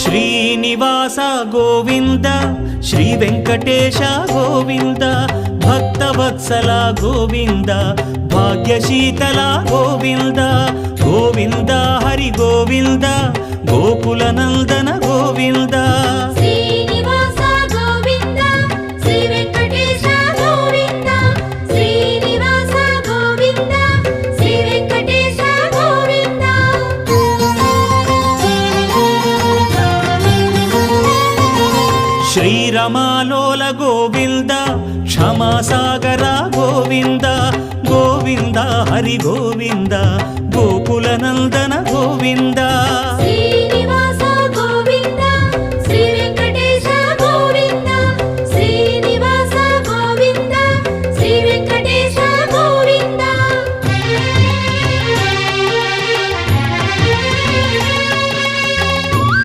Srinivasa Govinda Shri Venkatesha Govinda Bhaktavatsala Govinda భాగ్యశీతల Govinda Govinda Hari Govinda Gokula Nandana Govinda Srinivasa Govinda Shri Venkatesha Govinda Srinivasa Govinda Shri Venkatesha Govinda శ్రీరమాలోల Govinda క్షమాసాగర Govinda Govinda Hari Govinda Gokula Nandana Govinda Shri